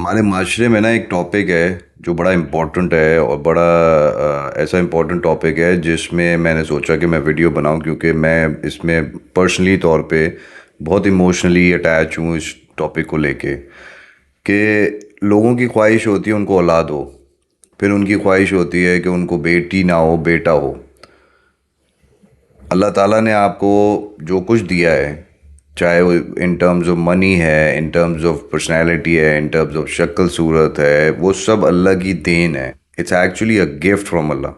हमारे माशरे में ना एक टॉपिक है जो बड़ा इम्पोर्टेंट है और बड़ा ऐसा इम्पोर्टेंट टॉपिक है जिसमें मैंने सोचा कि मैं वीडियो बनाऊं क्योंकि मैं इसमें पर्सनली तौर पे बहुत इमोशनली अटैच हूँ इस टॉपिक को लेके कि लोगों की ख्वाहिश होती है उनको औलाद हो। फिर उनकी ख्वाहिश होती है कि उनको बेटी ना हो बेटा हो। अल्लाह ताला ने आपको जो कुछ दिया है, चाहे वो इन टर्म्स ऑफ मनी है, इन टर्म्स ऑफ पर्सनैलिटी है, इन टर्म्स ऑफ शक्ल सूरत है, वो सब अल्लाह की देन है। It's actually a gift from अल्लाह।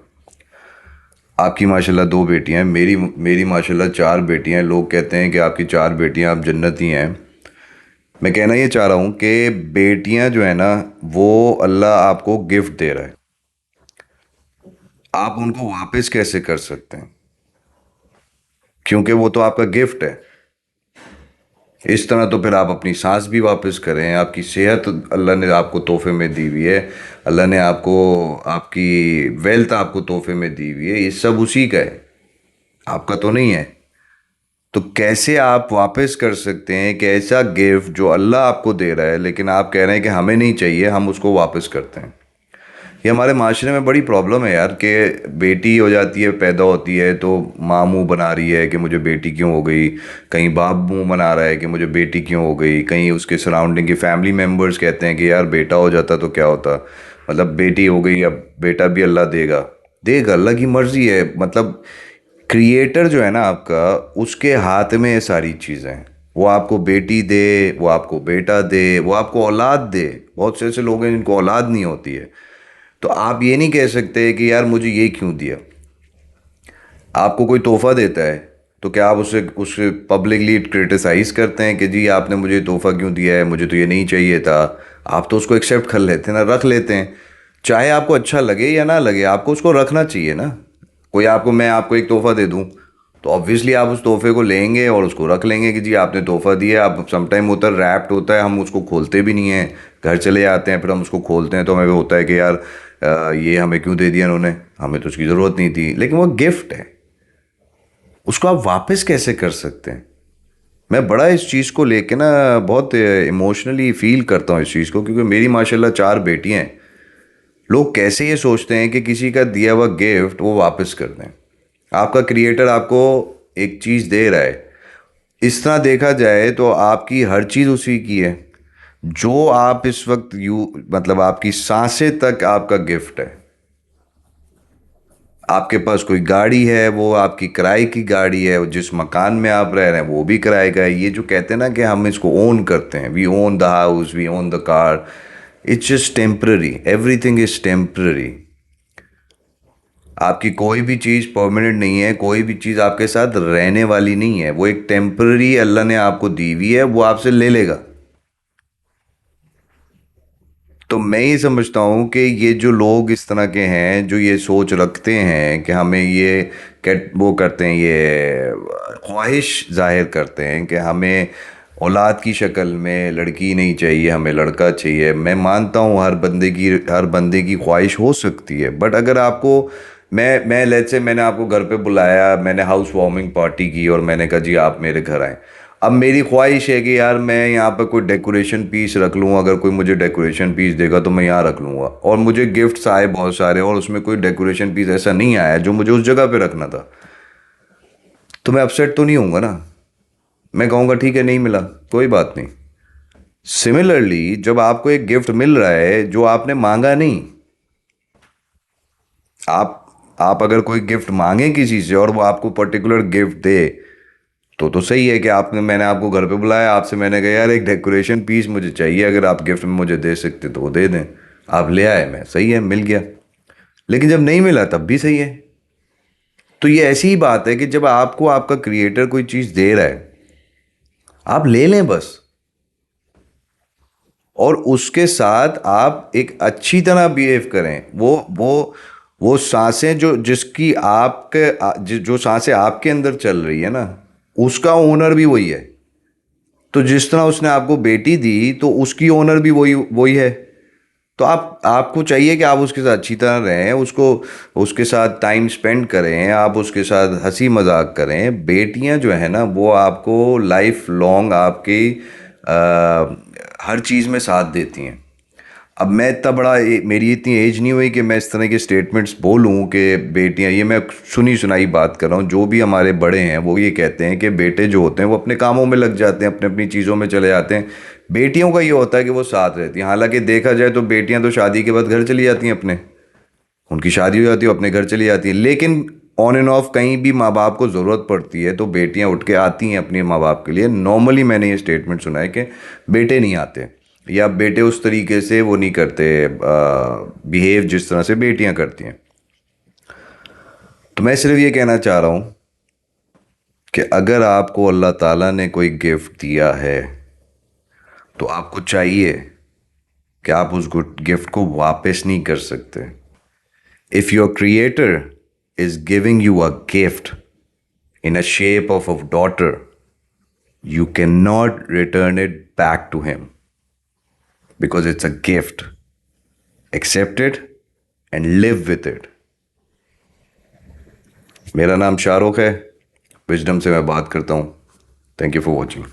आपकी माशाल्लाह दो बेटियां हैं, मेरी मेरी माशाल्लाह चार बेटियां हैं। लोग कहते हैं कि आपकी चार बेटियां, आप जन्नती हैं। मैं कहना ये चाह रहा हूँ कि बेटियां जो है ना, वो अल्लाह आपको गिफ्ट दे रहा है। आप उनको वापस कैसे कर सकते हैं, क्योंकि वो तो आपका गिफ्ट है। इस तरह तो फिर आप अपनी सांस भी वापस करें, आपकी सेहत अल्लाह ने आपको तोहफे में दी हुई है। अल्लाह ने आपको आपकी वेल्थ आपको तोहफे में दी हुई है, ये सब उसी का है, आपका तो नहीं है। तो कैसे आप वापस कर सकते हैं कि ऐसा गिफ्ट जो अल्लाह आपको दे रहा है लेकिन आप कह रहे हैं कि हमें नहीं चाहिए, हम उसको वापस करते हैं। ये हमारे माशरे में बड़ी प्रॉब्लम है यार कि बेटी हो जाती है, पैदा होती है तो माँ मुँह बना रही है कि मुझे बेटी क्यों हो गई। कहीं बाप मुँह बना रहा है कि मुझे बेटी क्यों हो गई। कहीं उसके सराउंडिंग के फैमिली मेम्बर्स कहते हैं कि यार बेटा हो जाता तो क्या होता। मतलब बेटी हो गई, अब बेटा भी अल्लाह देगा। देगा, अल्लाह की मर्जी है। मतलब क्रिएटर जो है ना आपका, उसके हाथ में ये सारी चीज़ें हैं। वो आपको बेटी दे, वो आपको बेटा दे, वो आपको औलाद दे। बहुत से ऐसे लोग हैं जिनको औलाद नहीं होती है। तो आप ये नहीं कह सकते कि यार मुझे ये क्यों दिया। आपको कोई तोहफा देता है तो क्या आप उसे पब्लिकली क्रिटिसाइज करते हैं कि जी आपने मुझे तोहफा क्यों दिया है, मुझे तो ये नहीं चाहिए था। आप तो उसको एक्सेप्ट कर लेते हैं ना, रख लेते हैं। चाहे आपको अच्छा लगे या ना लगे, आपको उसको रखना चाहिए ना। मैं आपको एक तोहफा दे दूं तो ऑब्वियसली आप उस तोहफे को लेंगे और उसको रख लेंगे कि जी आपने तोहफा दिया। अब समटाइम होता है रैप्ड होता है, हम उसको खोलते भी नहीं हैं। घर चले आते हैं, फिर हम उसको खोलते हैं तो हमें होता है कि यार ये हमें क्यों दे दिया इन्होंने, हमें तो उसकी ज़रूरत नहीं थी। लेकिन वो गिफ्ट है, उसको आप वापस कैसे कर सकते हैं। मैं बड़ा इस चीज़ को लेके ना बहुत इमोशनली फील करता हूँ इस चीज़ को, क्योंकि मेरी माशाल्लाह चार बेटियां हैं। लोग कैसे ये सोचते हैं कि किसी का दिया हुआ गिफ्ट वो वापस कर दें। आपका क्रिएटर आपको एक चीज़ दे रहा है। इस तरह देखा जाए तो आपकी हर चीज़ उसी की है। जो आप इस वक्त मतलब आपकी सांसें तक आपका गिफ्ट है। आपके पास कोई गाड़ी है, वो आपकी किराए की गाड़ी है। जिस मकान में आप रह रहे हैं वो भी किराए का है। ये जो कहते हैं ना कि हम इसको ओन करते हैं, we own the house, we own the car, it's just temporary. Everything is temporary. आपकी कोई भी चीज़ परमानेंट नहीं है, कोई भी चीज़ आपके साथ रहने वाली नहीं है। वो एक टेम्पररी अल्लाह ने आपको दी हुई है, वो आपसे ले लेगा। तो मैं ये समझता हूँ कि ये जो लोग इस तरह के हैं, जो ये सोच रखते हैं कि हमें ये वो करते हैं, ये ख्वाहिश जाहिर करते हैं कि हमें औलाद की शक्ल में लड़की नहीं चाहिए, हमें लड़का चाहिए। मैं मानता हूँ हर बंदे की ख्वाहिश हो सकती है, बट अगर आपको मैं लेट्स से मैंने आपको घर पे बुलाया, मैंने हाउस वार्मिंग पार्टी की और मैंने कहा जी आप मेरे घर आए। अब मेरी ख्वाहिश है कि यार मैं यहाँ पर कोई डेकोरेशन पीस रख लूँ, अगर कोई मुझे डेकोरेशन पीस देगा तो मैं यहाँ रख लूँगा। और मुझे गिफ्ट्स आए बहुत सारे और उसमें कोई डेकोरेशन पीस ऐसा नहीं आया जो मुझे उस जगह पे रखना था। तो मैं अपसेट तो नहीं होऊंगा ना। मैं कहूँगा ठीक है नहीं मिला, कोई बात नहीं। सिमिलरली जब आपको एक गिफ्ट मिल रहा है जो आपने मांगा नहीं, आप आप अगर कोई गिफ्ट मांगे किसी से और वो आपको पर्टिकुलर गिफ्ट दे तो सही है कि आपने मैंने आपको घर पे बुलाया, आपसे मैंने कहा यार एक डेकोरेशन पीस मुझे चाहिए, अगर आप गिफ्ट में मुझे दे सकते तो वो दे दें। आप ले आए, मैं सही है मिल गया। लेकिन जब नहीं मिला तब भी सही है। तो ये ऐसी ही बात है कि जब आपको आपका क्रिएटर कोई चीज़ दे रहा है, आप ले लें बस। और उसके साथ आप एक अच्छी तरह बिहेव करें। वो सांसें जो जिसकी आपके जो सांसें आपके अंदर चल रही है ना, उसका ओनर भी वही है। तो जिस तरह उसने आपको बेटी दी तो उसकी ओनर भी वही वही है। तो आपको चाहिए कि आप उसके साथ अच्छी तरह रहें, उसको उसके साथ टाइम स्पेंड करें, आप उसके साथ हंसी मजाक करें। बेटियां जो है ना वो आपको लाइफ लॉन्ग आपकी हर चीज़ में साथ देती हैं। अब मैं इतना बड़ा मेरी इतनी एज नहीं हुई कि मैं इस तरह के स्टेटमेंट्स बोलूं कि बेटियां, ये मैं सुनी सुनाई बात कर रहा हूँ। जो भी हमारे बड़े हैं वो ये कहते हैं कि बेटे जो होते हैं वो अपने कामों में लग जाते हैं, अपने अपनी चीज़ों में चले जाते हैं। बेटियों का ये होता है कि वो साथ रहती हैं। हालांकि देखा जाए तो बेटियां तो शादी के बाद घर चली जाती हैं अपने, उनकी शादी हो जाती है, वो अपने घर चली जाती है। लेकिन ऑन एंड ऑफ कहीं भी माँ बाप को ज़रूरत पड़ती है तो बेटियां उठ के आती हैं अपने माँ बाप के लिए। नॉर्मली मैंने ये स्टेटमेंट सुना है कि बेटे नहीं आते, या बेटे उस तरीके से वो नहीं करते बिहेव जिस तरह से बेटियां करती हैं। तो मैं सिर्फ ये कहना चाह रहा हूँ कि अगर आपको अल्लाह ताला ने कोई गिफ्ट दिया है तो आपको चाहिए कि आप उस गिफ्ट को वापस नहीं कर सकते। If your creator is giving you a gift in a shape of a daughter, you cannot return it back to him because it's a gift. Accept it and live with it. मेरा नाम शाहरुख है, wisdom से मैं बात करता हूँ। Thank you for watching.